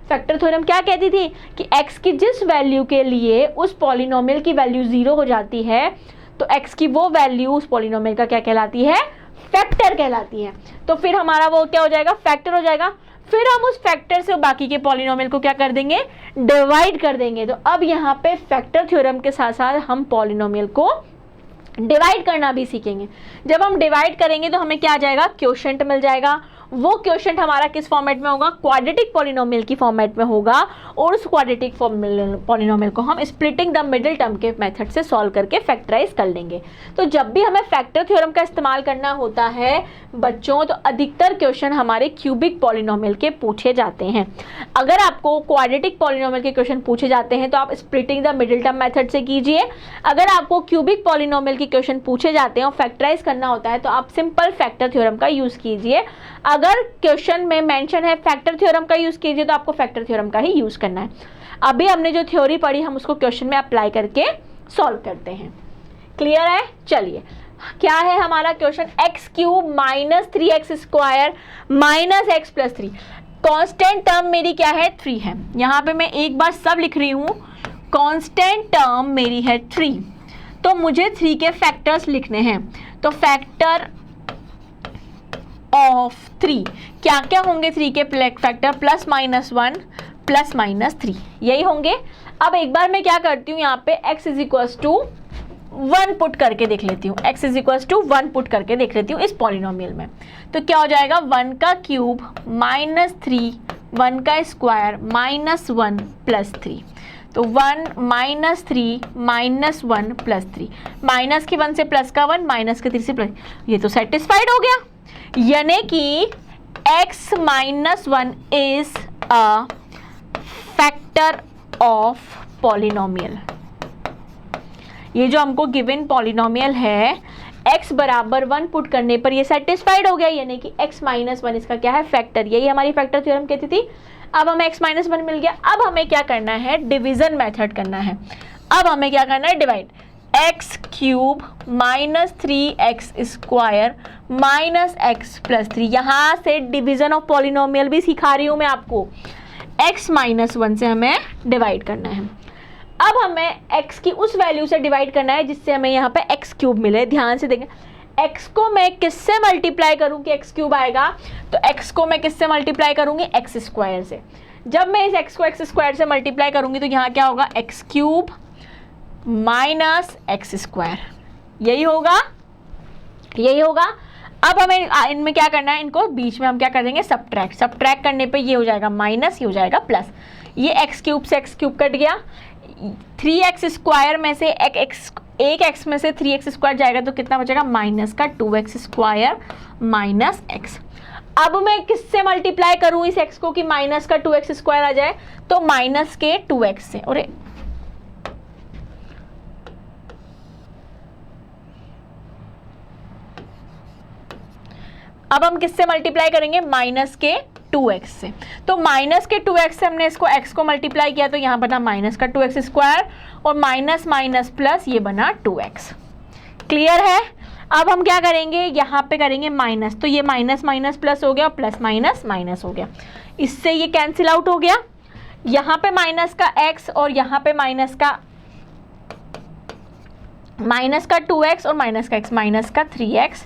फैक्टर थ्योरम क्या कहती थी कि x की जिस वैल्यू के लिए उस पॉलिनोमियल की वैल्यू 0 हो जाती है तो x की वो वैल्यू उस पॉलिनोमियल का क्या कहलाती है, फैक्टर कहलाती है। तो फिर हमारा वो क्या हो जाएगा, फैक्टर हो जाएगा। फिर हम उस फैक्टर से बाकी के पॉलिनोमियल को क्या कर देंगे, डिवाइड कर देंगे। तो अब यहाँ पे फैक्टर थ्योरम के साथ साथ हम पॉलिनोमियल को डिवाइड करना भी सीखेंगे। जब हम डिवाइड करेंगे तो हमें क्या आ जाएगा, क्वोशंट मिल जाएगा। वो क्वोशंट हमारा किस फॉर्मेट में होगा, क्वाड्रेटिक पॉलिनोमियल की फॉर्मेट में होगा, और उस क्वाड्रेटिक पॉलिनोमियल को हम स्प्लिटिंग द मिडिल टर्म के मेथड से सॉल्व करके फैक्टराइज कर लेंगे। तो जब भी हमें फैक्टर थ्योरम का इस्तेमाल करना होता है बच्चों, तो अधिकतर क्वेश्चन हमारे क्यूबिक पॉलिनोमियल के पूछे जाते हैं। अगर आपको क्वाड्रेटिक पॉलिनोमियल के क्वेश्चन पूछे जाते हैं तो आप splitting the middle term method से कीजिए। अगर आपको क्यूबिक पॉलिनोमियल के क्वेश्चन पूछे जाते हैं और फैक्टराइज करना होता है तो आप सिंपल फैक्टर थ्योरम का यूज कीजिए। अगर क्वेश्चन में मेंशन है फैक्टर थ्योरम का यूज कीजिए तो आपको फैक्टर थ्योरम का ही यूज करना है। अभी हमने जो थ्योरी पढ़ी हम उसको क्वेश्चन में अप्लाई करके सॉल्व करते हैं। क्लियर है? चलिए, क्या है हमारा question, x³ - 3x² - x + 3। Constant term मेरी क्या है, 3 है। यहाँ पे मैं एक बार सब लिख रही हूँ, कांस्टेंट टर्म मेरी है 3, तो मुझे 3 के फैक्टर्स लिखने हैं। तो फैक्टर ऑफ 3 क्या क्या होंगे, 3 के फैक्टर +-1 +-3 यही होंगे। अब एक बार मैं क्या करती हूँ, यहाँ पे x = 1 पुट करके देख लेती हूँ, x = 1 पुट करके देख लेती हूँ इस पॉलिनोमियल में। तो क्या हो जाएगा, 1 का क्यूब -3 1 का स्क्वायर -1 +3। तो 1 -3 -1 +3, माइनस के 1 से प्लस का 1, माइनस के 3 से प्लस, ये तो सेटिस्फाइड हो गया। यानी कि x - 1 is a factor of polynomial. ये जो हमको गिवन पॉलिनोमियल है x बराबर 1 पुट करने पर ये सेटिस्फाइड हो गया, यानी कि x - 1 इसका क्या है, फैक्टर। यही हमारी फैक्टर थ्योरम कहती थी। अब हमें x - 1 मिल गया। अब हमें क्या करना है, डिवीजन मेथड करना है। अब हमें क्या करना है, divide. X cube minus 3x² minus x plus 3। यहाँ से डिवीजन ऑफ पॉलिनोमियल भी सिखा रही हूँ मैं आपको। x माइनस 1 से हमें डिवाइड करना है। अब हमें x की उस वैल्यू से डिवाइड करना है जिससे हमें यहाँ पे एक्स क्यूब मिले। ध्यान से देखें, x को मैं किससे मल्टीप्लाई करूँ कि एक्स क्यूब आएगा, तो x को मैं किससे मल्टीप्लाई करूँगी, x² से। जब मैं इस x को x² से मल्टीप्लाई करूँगी तो यहाँ क्या होगा, एक्स क्यूब माइनस x², यही होगा, यही होगा। अब हमें इनमें क्या करना है, इनको बीच में हम क्या कर देंगे, सब्ट्रैक्ट करने पे ये हो जाएगा माइनस, ये हो जाएगा प्लस। ये एक्स क्यूब से एक्स क्यूब कट गया, 3x² में से एक x में से 3x² जाएगा तो कितना बचेगा, माइनस का 2x² माइनस x। अब मैं किससे मल्टीप्लाई करूं इस x को कि माइनस का 2x² आ जाए, तो माइनस के 2x से। और अब हम किससे मल्टीप्लाई करेंगे, माइनस के 2x से। तो माइनस के 2x से हमने इसको x को मल्टीप्लाई किया तो यहाँ बना माइनस का 2x² और माइनस माइनस प्लस ये बना 2x। क्लियर है। अब हम क्या करेंगे, यहाँ पे करेंगे माइनस, तो ये माइनस माइनस प्लस हो गया और प्लस माइनस माइनस हो गया, इससे ये कैंसिल आउट हो गया। यहाँ पे माइनस का x और यहाँ पे माइनस का 2x और माइनस का x, माइनस का 3x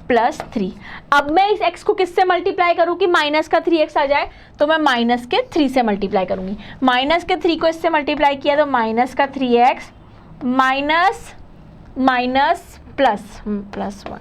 प्लस 3। अब मैं इस x को किससे मल्टीप्लाई करूँ कि माइनस का 3x आ जाए, तो मैं माइनस के 3 से मल्टीप्लाई करूँगी। माइनस के 3 को इससे मल्टीप्लाई किया तो माइनस का 3x माइनस माइनस प्लस 1।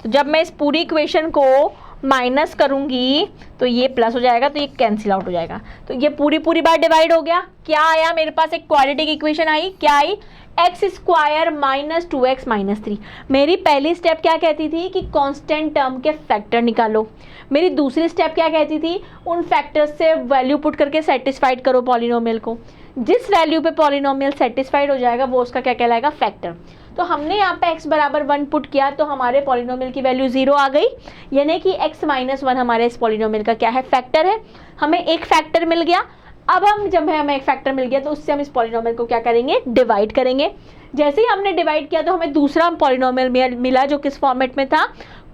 तो जब मैं इस पूरी इक्वेशन को माइनस करूँगी तो ये प्लस हो जाएगा, तो ये कैंसिल आउट हो जाएगा। तो ये पूरी बार डिवाइड हो गया। क्या आया मेरे पास, एक क्वाड्रेटिक इक्वेशन आई। क्या आई, x² माइनस 2x माइनस 3। मेरी पहली स्टेप क्या कहती थी कि कांस्टेंट टर्म के फैक्टर निकालो। मेरी दूसरी स्टेप क्या कहती थी, उन फैक्टर्स से वैल्यू पुट करके सेटिस्फाइड करो पॉलिनोमियल को। जिस वैल्यू पे पॉलिनोमियल सेटिस्फाइड हो जाएगा वो उसका क्या कहलाएगा, फैक्टर। तो हमने यहाँ पे x बराबर 1 पुट किया तो हमारे पॉलिनोमियल की वैल्यू 0 आ गई, यानी कि x माइनस 1 हमारे इस पॉलिनोमियल का क्या है, फैक्टर है। हमें एक फैक्टर मिल गया। अब हम जब हमें एक फैक्टर मिल गया तो उससे हम इस पॉलिनोमियल को क्या करेंगे, डिवाइड करेंगे। जैसे ही हमने डिवाइड किया तो हमें दूसरा पॉलिनोमियल मिला जो किस फॉर्मेट में था,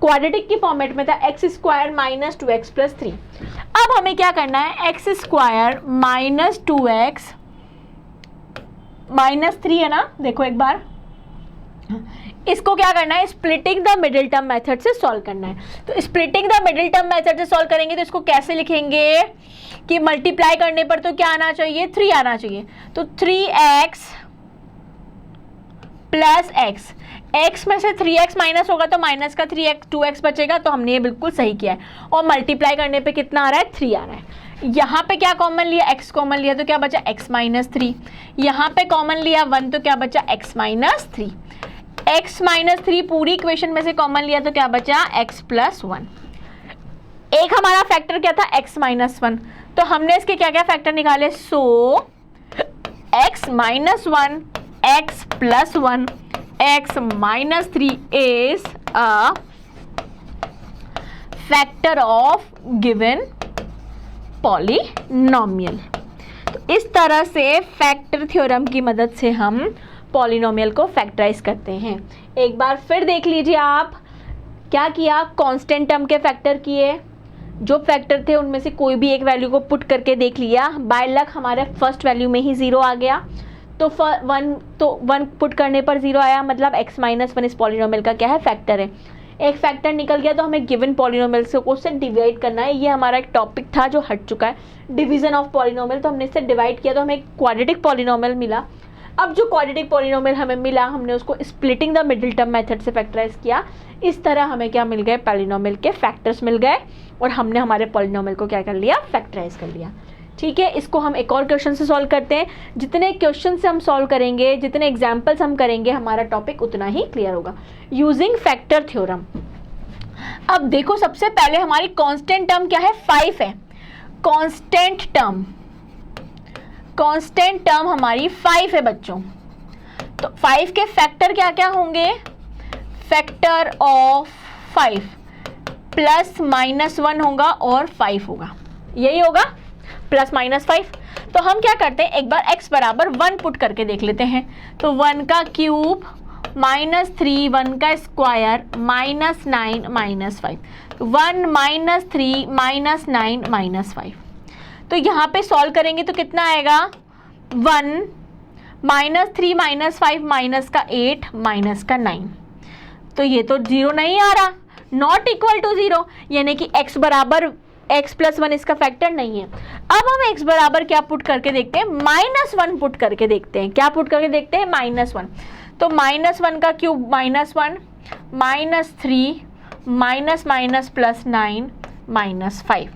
क्वाड्रेटिक की फॉर्मेट में था, x² माइनस 2x प्लस 3। अब हमें क्या करना है, x² माइनस 2x माइनस 3 है ना, देखो एक बार इसको क्या करना है, splitting the middle term method से सॉल्व करना है। तो splitting the middle term method से सॉल्व करेंगे तो इसको कैसे लिखेंगे कि मल्टीप्लाई करने पर तो क्या आना चाहिए, 3 आना चाहिए। तो 3x प्लस x में से 3x माइनस होगा तो माइनस का 2x बचेगा, तो हमने ये बिल्कुल सही किया है। और मल्टीप्लाई करने पे कितना आ रहा है, 3 आ रहा है। यहाँ पे क्या कॉमन लिया, x कॉमन लिया तो क्या बचा, x माइनस 3। यहाँ पे कॉमन लिया 1 तो क्या बचा, x माइनस 3। x माइनस 3 पूरी इक्वेशन में से कॉमन लिया तो क्या बचा, x प्लस 1। एक हमारा फैक्टर क्या था, x माइनस 1, तो हमने इसके क्या क्या फैक्टर निकाले। सो x minus 1, x plus 1, x minus 3 is a factor of given polynomial. तो इस तरह से फैक्टर थ्योरम की मदद से हम पॉलिनोमियल को फैक्टराइज करते हैं। एक बार फिर देख लीजिए आप क्या किया, कांस्टेंट टर्म के फैक्टर किए, जो फैक्टर थे उनमें से कोई भी एक वैल्यू को पुट करके देख लिया। बाय लक हमारे फर्स्ट वैल्यू में ही 0 आ गया, तो 1 पुट करने पर 0 आया, मतलब x माइनस 1 इस पॉलिनोमियल का क्या है, फैक्टर है। एक फैक्टर निकल गया तो हमें गिवन पॉलिनोमियल से उससे डिवाइड करना है। ये हमारा एक टॉपिक था जो हट चुका है, डिवीजन ऑफ पॉलिनोमियल। तो हमने इससे डिवाइड किया तो हमें एक क्वाड्रेटिक पॉलिनोमियल मिला। अब जो क्वाड्रेटिक पॉलिनोमियल हमें मिला, हमने उसको splitting the middle term method से फैक्टराइज किया। इस तरह हमें क्या मिल गए, पॉलिनोमियल के फैक्टर्स मिल गए और हमने हमारे पॉलिनोमियल को क्या कर लिया, फैक्टराइज कर लिया। ठीक है, इसको हम एक और क्वेश्चन से सॉल्व करते हैं। जितने क्वेश्चन से हम सॉल्व करेंगे, जितने एग्जाम्पल्स हम करेंगे, हमारा टॉपिक उतना ही क्लियर होगा। Using factor theorem. अब देखो, सबसे पहले हमारी कांस्टेंट टर्म क्या है, 5 है। कांस्टेंट टर्म हमारी 5 है बच्चों। तो 5 के फैक्टर क्या क्या होंगे, फैक्टर ऑफ 5 प्लस माइनस 1 होगा और 5 होगा, यही होगा, प्लस माइनस 5। तो हम क्या करते हैं, एक बार x बराबर 1 पुट करके देख लेते हैं। तो 1 का क्यूब माइनस 3, 1 का square minus 9 minus 5, 1 minus 3 minus 9 minus 5। तो यहाँ पे सॉल्व करेंगे तो कितना आएगा, 1 माइनस 3 माइनस 5 माइनस का 8 माइनस का 9। तो ये तो 0 नहीं आ रहा, नॉट इक्वल टू 0, यानी कि x बराबर x प्लस 1 इसका फैक्टर नहीं है। अब हम x बराबर क्या पुट करके देखते हैं, -1 पुट करके देखते हैं। क्या पुट करके देखते हैं, -1। तो -1 का cube -1 minus 3 minus minus plus 9 minus 5।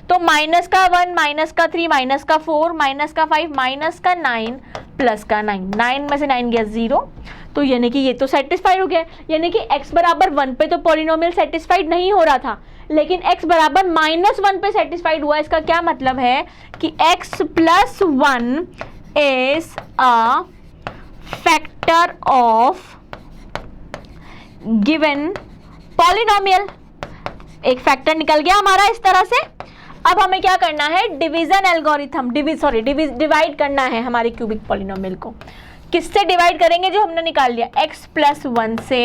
तो माइनस का 1 माइनस का 3 माइनस का 4 माइनस का 5 माइनस का 9 प्लस का 9, 9 में से 9 गया 0। तो यानी कि ये तो सेटिस्फाइड हो गया, यानी कि x बराबर 1 पे तो पॉलिनोमियल सेटिस्फाइड नहीं हो रहा था, लेकिन x बराबर -1 पे सेटिस्फाइड हुआ। इसका क्या मतलब है कि x plus 1 is a factor of given polynomial. एक फैक्टर निकल गया हमारा इस तरह से। अब हमें क्या करना है, डिवीजन एल्गोरिथम, डिवाइड करना है हमारे क्यूबिक पॉलिनोमियल को। किससे डिवाइड करेंगे, जो हमने निकाल लिया, x प्लस 1 से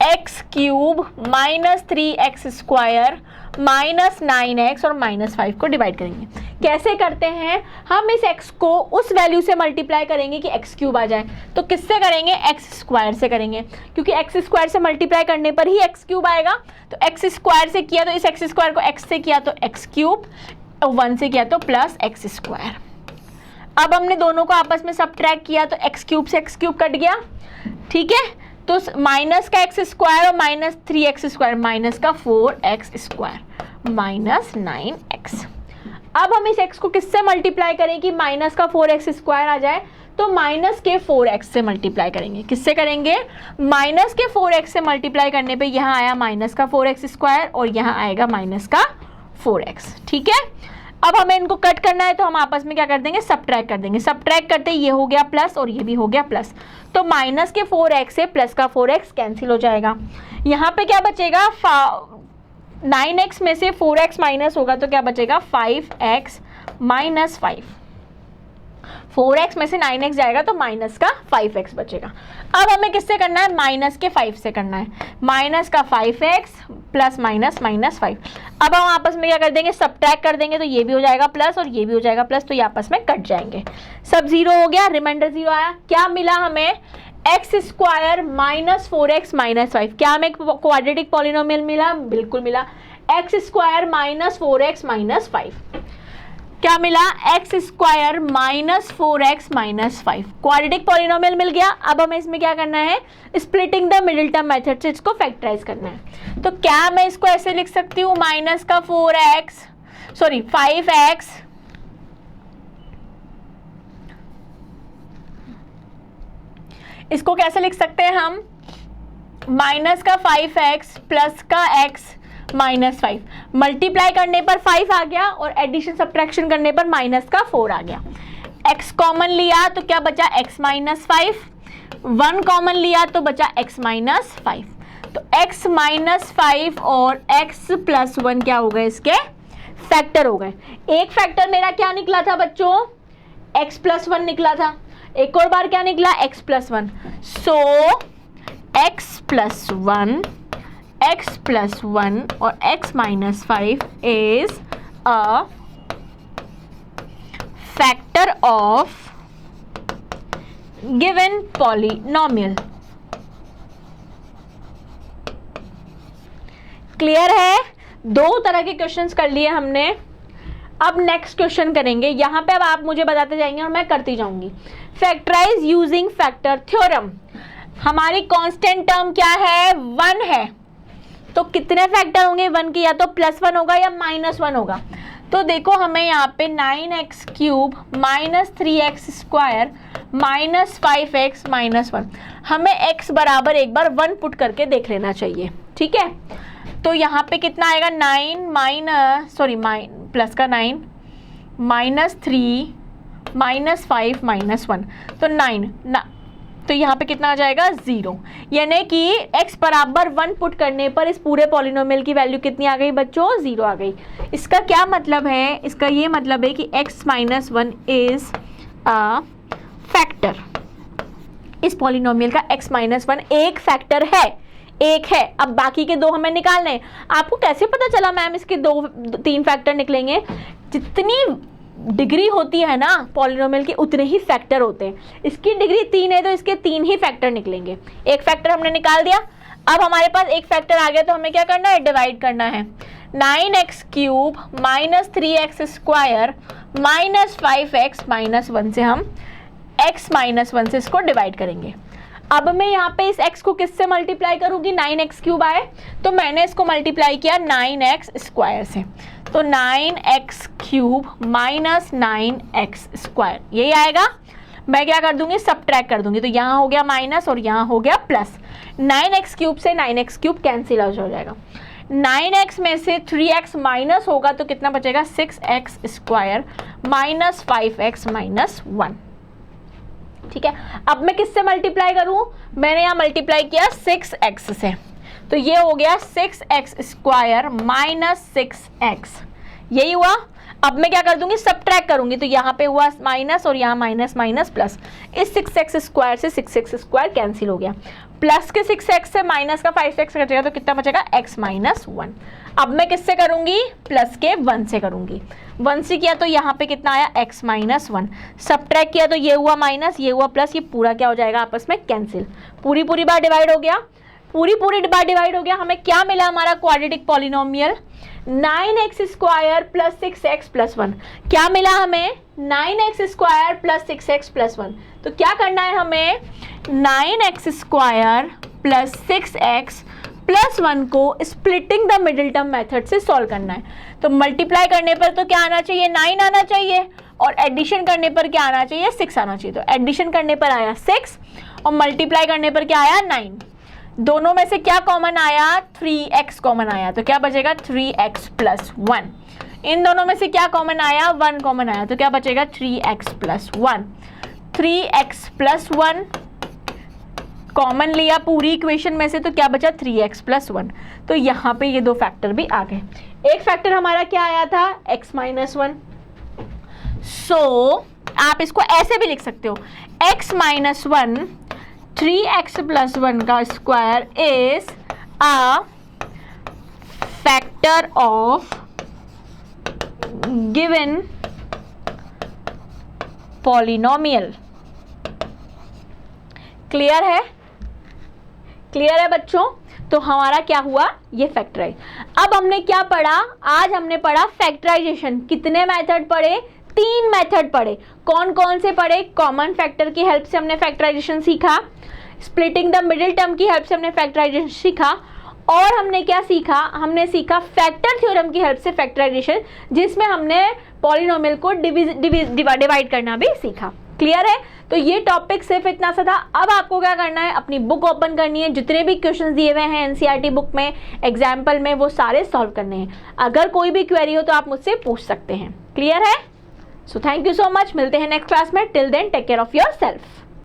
x cube minus 3x square minus 9x और माइनस 5 को डिवाइड करेंगे। कैसे करते हैं, हम इस x को उस वैल्यू से मल्टीप्लाई करेंगे कि x क्यूब आ जाए। तो किससे करेंगे, x स्क्वायर से करेंगे, क्योंकि x स्क्वायर से मल्टीप्लाई करने पर ही x क्यूब आएगा। तो x स्क्वायर से किया तो इस x स्क्वायर को x से किया तो x क्यूब, और 1 से किया तो प्लस x स्क्वायर। अब हमने दोनों को आपस में सब्ट्रैक्ट किया तो x क्यूब से x क्यूब कट गया, ठीक है। तो माइनस का x स्क्वायर और माइनस 3x स्क्वायर माइनस का 4x स्क्वायर माइनस 9x। अब हम इस x को किससे मल्टीप्लाई करें कि माइनस का 4x स्क्वायर आ जाए, तो माइनस के 4x से मल्टीप्लाई करेंगे। किससे करेंगे, माइनस के 4x से मल्टीप्लाई करने पे यहाँ आया माइनस का 4x स्क्वायर और यहाँ आएगा माइनस का 4x, ठीक है। अब हमें इनको कट करना है तो हम आपस में क्या कर देंगे, सब्ट्रैक्ट कर देंगे। सब्ट्रैक्ट करते ये हो गया प्लस और ये भी हो गया प्लस, तो माइनस के 4x से प्लस का 4x कैंसिल हो जाएगा। यहाँ पे क्या बचेगा, 9x में से 4x माइनस होगा तो क्या बचेगा, 5x माइनस 5। 4x में से 9x जाएगा तो माइनस का 5x बचेगा। अब हमें किससे करना है, माइनस के 5 से करना है, माइनस का 5x प्लस माइनस माइनस 5। अब हम आपस में क्या कर देंगे, सब्ट्रैक्ट कर देंगे तो ये भी हो जाएगा प्लस और ये भी हो जाएगा प्लस, तो ये आपस में कट जाएंगे। सब 0 हो गया, रिमाइंडर 0 आया। क्या मिला हमें, x square minus 4x minus 5। क्या हमें क्वाड्रेटिक पॉलिनोमियल मिला, बिल्कुल मिला। X square minus 4x minus 5, क्या मिला, X square minus 4x minus 5, quadratic polynomial मिल गया। अब हमें इसमें क्या करना है, splitting the middle term method से इसको फैक्टराइज करना है। तो क्या मैं इसको ऐसे लिख सकती हूँ, माइनस का 5x, इसको कैसे लिख सकते हैं हम, माइनस का 5x प्लस का x माइनस 5, मल्टीप्लाई करने पर 5 आ गया और एडिशन सब्ट्रैक्शन करने पर माइनस का 4 आ गया। x कॉमन लिया तो क्या बचा, x माइनस 5, 1 कॉमन लिया तो बचा x माइनस 5। तो x माइनस 5 और x प्लस 1 क्या हो गए, इसके फैक्टर हो गए। एक फैक्टर मेरा क्या निकला था बच्चों, x प्लस 1 निकला था, एक और बार क्या निकला, x प्लस 1। सो x प्लस 1, x प्लस 1 और x minus 5 is a factor of given polynomial. Clear है, दो तरह के क्वेश्चंस कर लिए हमने। अब नेक्स्ट क्वेश्चन करेंगे, यहाँ पे अब आप मुझे बताते जाएंगे और मैं करती जाऊंगी। Factorise using factor theorem. हमारी कांस्टेंट टर्म क्या है, 1 है, तो कितने फैक्टर होंगे 1 के, या तो +1 होगा या -1 होगा। तो देखो हमें यहाँ पे 9x cube minus 3x square minus 5x minus 1, हमें x बराबर एक बार 1 पुट करके देख लेना चाहिए, ठीक है। तो यहाँ पे कितना आएगा, 9 प्लस का 9 माइनस 3 माइनस 5 माइनस 1, तो 9 तो यहाँ पे कितना आ जाएगा 0, यानी कि x बराबर 1 पुट करने पर इस पूरे पॉलिनोमियल की वैल्यू कितनी आ गई बच्चों, 0 आ गई। इसका क्या मतलब है, इसका ये मतलब है कि x minus 1 is a factor, इस पॉलिनोमियल का x माइनस 1 एक फैक्टर है, एक है। अब बाकी के 2 हमें निकालने हैं। आपको कैसे पता चला मैम इसके 3 फैक्टर निकलेंगे? जितनी डिग्री होती है ना पॉलिनोमियल की उतने ही फैक्टर होते हैं। इसकी डिग्री 3 है तो इसके 3 ही फैक्टर निकलेंगे। एक फैक्टर हमने निकाल दिया, अब हमारे पास एक फैक्टर आ गया तो हमें क्या करना है, डिवाइड करना है। 9x cube minus 3x square minus 5x minus 1 से हम x माइनस 1 से इसको डिवाइड करेंगे। अब मैं यहाँ पे इस x को किससे मल्टीप्लाई करूँगी, 9x क्यूब आए तो मैंने इसको मल्टीप्लाई किया 9x स्क्वायर से, तो 9x cube minus 9x square यही आएगा। मैं क्या कर दूंगी, सब्ट्रैक्ट कर दूंगी, तो यहाँ हो गया माइनस और यहाँ हो गया प्लस। 9x क्यूब से 9x क्यूब कैंसिल आउट हो जाएगा। 9x में से 3x माइनस होगा तो कितना बचेगा, 6x square minus 5x minus 1। ठीक है, अब मैं किससे मल्टीप्लाई करूं, मैंने यहाँ मल्टीप्लाई किया 6x से, तो ये हो गया 6x स्क्वायर माइनस 6x, यही हुआ। अब मैं क्या कर दूंगी, सब्ट्रैक्ट करूंगी, तो यहाँ पे हुआ माइनस और यहाँ माइनस माइनस प्लस। इस 6x स्क्वायर से 6x स्क्वायर कैंसिल हो गया, प्लस के 6x से माइनस का 5x कटेगा तो कितना बचेगा, x माइनस 1। अब मैं किससे करूंगी, प्लस के 1 से करूंगी। 1 से किया तो यहाँ पे कितना आया, x माइनस 1। सब्ट्रैक्ट किया तो ये हुआ माइनस, ये हुआ प्लस, ये पूरा क्या हो जाएगा आपस में कैंसिल। पूरी बार डिवाइड हो गया, पूरी बार डिवाइड हो गया। हमें क्या मिला, हमारा quadratic polynomial 9x square plus 6x plus 1। क्या मिला हमें, 9x square plus 6x plus 1। तो क्या करना है हमें, 9x square plus 6x plus 1 को splitting the middle term method से सॉल्व करना है। तो मल्टीप्लाई करने पर तो क्या आना चाहिए, 9 आना चाहिए, और एडिशन करने पर क्या आना चाहिए, 6 आना चाहिए। तो एडिशन करने पर आया 6 और मल्टीप्लाई करने पर क्या आया, 9। दोनों में से क्या कॉमन आया, 3x कॉमन आया, तो क्या बचेगा 3x प्लस 1। इन दोनों में से क्या कॉमन आया, 1 कॉमन आया, तो क्या बचेगा 3x plus 1। 3x plus 1 common लिया पूरी इक्वेशन में से, तो क्या बचा 3x प्लस 1। तो यहाँ पे ये 2 फैक्टर भी आ गए। एक फैक्टर हमारा क्या आया था, x माइनस 1। सो आप इसको ऐसे भी लिख सकते हो, x माइनस 1 3x प्लस 1 का square is a factor of given polynomial. Clear है, क्लियर है बच्चों? तो हमारा क्या हुआ, ये फैक्टराइज। अब हमने क्या पढ़ा, आज हमने पढ़ा फैक्टराइजेशन। कितने मेथड पढ़े, 3 मेथड पढ़े। कौन कौन से पढ़े, कॉमन फैक्टर की हेल्प से हमने फैक्टराइजेशन सीखा, स्प्लिटिंग द मिडिल टर्म की हेल्प से हमने फैक्टराइजेशन सीखा, और हमने क्या सीखा, हमने सीखा फैक्टर थ्योरम की हेल्प से फैक्टराइजेशन, जिसमें हमने पॉलिनोमियल को डिवाइड करना भी सीखा। क्लियर है? तो ये टॉपिक सिर्फ इतना सा था। अब आपको क्या करना है, अपनी बुक ओपन करनी है, जितने भी क्वेश्चंस दिए हुए हैं एनसीईआरटी बुक में, एग्जाम्पल में, वो सारे सॉल्व करने हैं। अगर कोई भी क्वेरी हो तो आप मुझसे पूछ सकते हैं। क्लियर है? So thank you so much, मिलते हैं नेक्स्ट क्लास में। Till then take care of your self.